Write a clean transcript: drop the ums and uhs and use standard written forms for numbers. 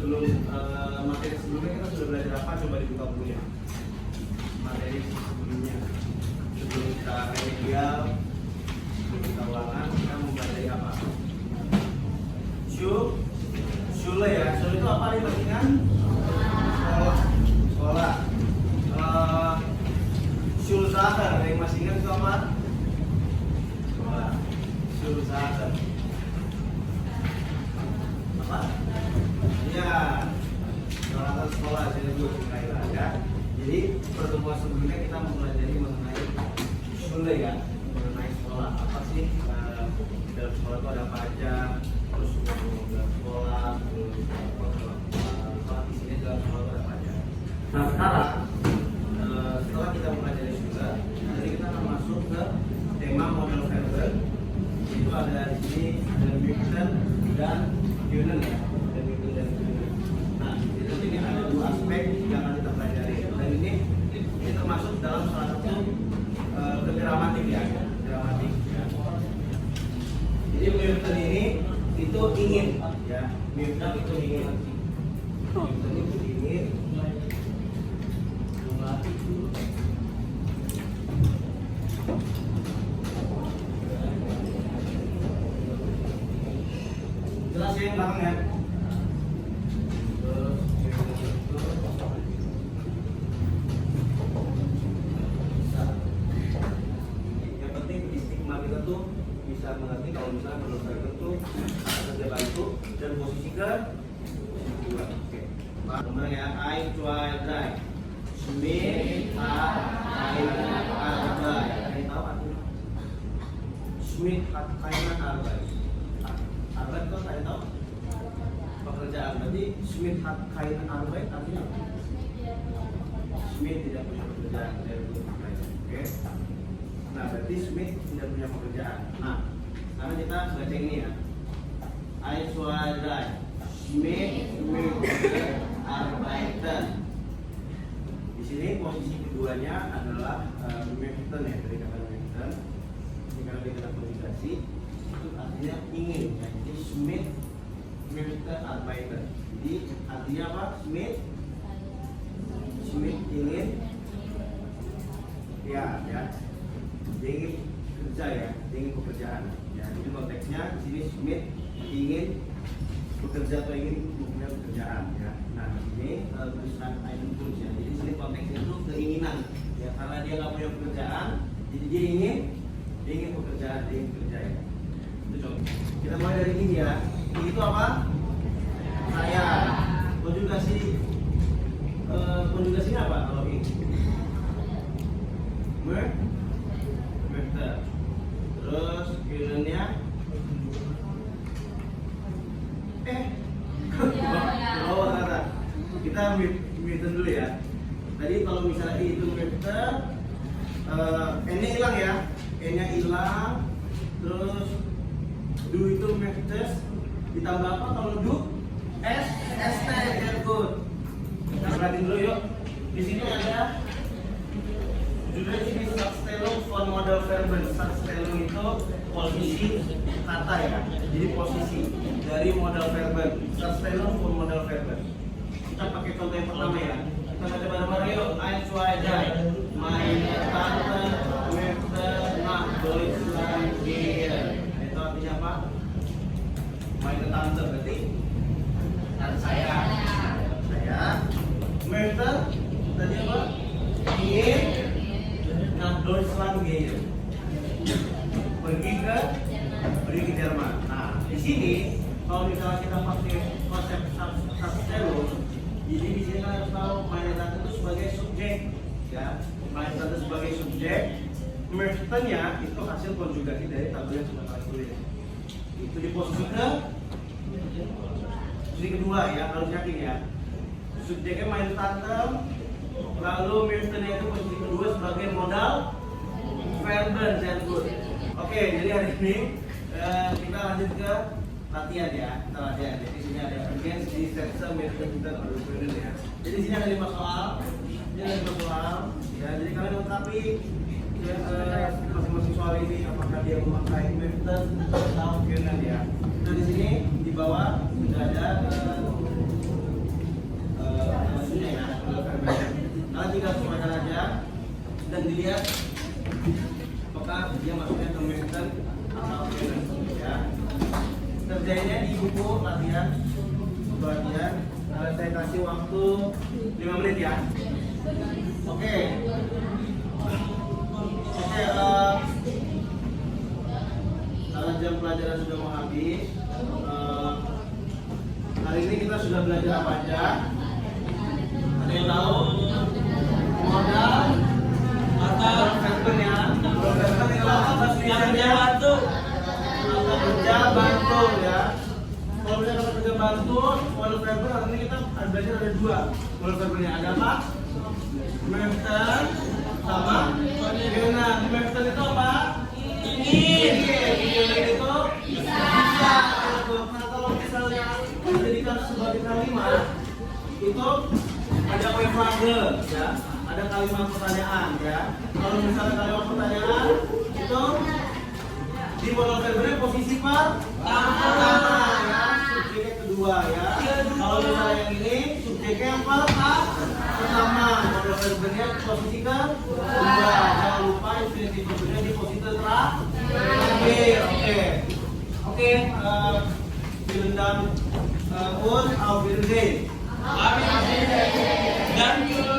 sebelum materi sebelumnya kita sudah belajar apa? Coba dibuka bukunya. Materi sebelumnya, sebelum kita remedial, sebelum kita ulangan, kita mempelajari apa? Shule ya. Shule itu apa nih bacaan? Sekolah. Schulsache, yang masih ingat itu apa? Sekolah. Schulsache. Apa? Ya, peralatan sekolah saya dulu ya. Jadi pertemuan sebelumnya kita mempelajari mengenai Schule ya, mengenai sekolah. Apa sih dalam sekolah itu ada apa aja? Terus dalam sekolah, terus isinya dalam sekolah itu ada apa aja? Nah sekarang setelah kita mempelajari Schule, jadi kita akan masuk ke tema model verben. Itu ada di sini ada Möchten dan Können ya, dan Möchten dan Können. Nah itu ini ada dua aspek yang akan kita pelajari dan ini termasuk dalam salah satu gramatik ya, gramatik. Ya. Jadi Möchten ini itu ingin ya, Möchten itu ingin, Möchten itu ingin. Jelas ya yang belakang ya. Yang penting stigma kita tuh bisa mengerti kalau misalnya menurut saya itu kerja bantu dan posisi ke posisi dua. Oke. Nomor ya, I try dry. Schmidt hat keine Arbeit. Kalian tahu artinya? Schmidt hat keine Arbeit. Arbeit itu kalian tahu? Pekerjaan. Berarti Schmidt hat keine Arbeit artinya apa? Schmidt tidak punya pekerjaan. Oke. Nah, berarti Schmidt tidak punya pekerjaan. Nah, sekarang kita baca ini ya. I try dry. Schmidt möchte arbeiten. Di sini posisi keduanya adalah Möchten ya, dari kata Möchten. Ini karena dia kata konjugasi itu artinya ingin ya. Jadi Schmidt möchte arbeiten. Jadi artinya apa? Schmidt ingin ya, dia ingin kerja ya, dia ingin pekerjaan ya. Jadi konteksnya di sini Schmidt ingin bekerja atau ingin punya pekerjaan ya. Nah ini tulisan item tools ya. Jadi sini konteksnya itu keinginan ya, karena dia nggak punya pekerjaan, jadi dia ingin pekerjaan, dia ingin kerja ya. Itu coba kita mulai dari ini ya. Ini itu apa? Saya. Konjugasinya apa kalau ini? Möchte. Terus Könnennya oh kata kita Möchten dulu ya. Tadi kalau misalnya itu Möchten, n-nya hilang ya, n-nya hilang. Terus du itu Möchtes ditambah apa kalau du? st, very good. Kita perhatiin dulu yuk. Di sini ada judulnya ini Substellung von Model Verben. Substellung itu posisi kata ya. Jadi posisi dari model verben. Substellung von Model Verben. Kita pakai contoh yang pertama ya. Kita baca bareng-bareng yuk. I try dry. Meine Tante möchte nach Deutschland gehen. Itu artinya apa? Meine Tante berarti tante saya. Möchte tadi apa? Ingin nach Deutschland gehen. Pergi ke Jerman. Nah, di sini kalau misalnya kita pakai konsep Substellung, jadi di sini kita harus tahu meine Tante itu sebagai subjek, ya. Meine Tante sebagai subjek, Möchten-nya itu hasil konjugasi dari tabel yang sudah kalian tulis. Itu di posisi kedua ya, harus yakin ya. Subjeknya meine Tante, lalu Möchten-nya itu posisi kedua sebagai modal verben, saya sebut. Oke, jadi hari ini kita lanjut ke latihan ya. Kita latihan. Jadi sini ada against di Sätze mit Möchten oder Können ya. Jadi sini ada 5 soal. Ini ada 5 soal. Ya, jadi kalian lengkapi ya, masing-masing soal ini apakah dia memakai Möchten atau Können ya. Nah di sini di bawah sudah ada dilihat apakah dia masuknya ke Manhattan atau Venus ya. Kerjanya di buku latihan bagian. Saya kasih waktu 5 menit ya. Oke. Karena jam pelajaran sudah mau habis. Hari ini kita sudah belajar apa aja? Ada yang tahu? Modal atau verben ya? Verben itu apa sih? Kerja bantu. Atau kerja bantu ya. Kalau misalnya kata kerja bantu, modal verben hari ini kita belajar ada dua. Modal verbennya ada apa? Menten sama Gena. Menten itu apa? Ingin. Ingin itu bisa. Nah kalau misalnya dijadikan sebagai kalimat itu ada frase ya, ada kalimat pertanyaan ya. Kalau misalnya kalimat pertanyaan itu di modal verbennya posisi pertama ya, subjeknya kedua ya. Kalau misalnya yang ini subjeknya yang pertama, modal verbennya posisi kedua. Jangan lupa infinitif verbennya di posisi terakhir. Oke. Vielen Dank und auf Wiedersehen. Danke.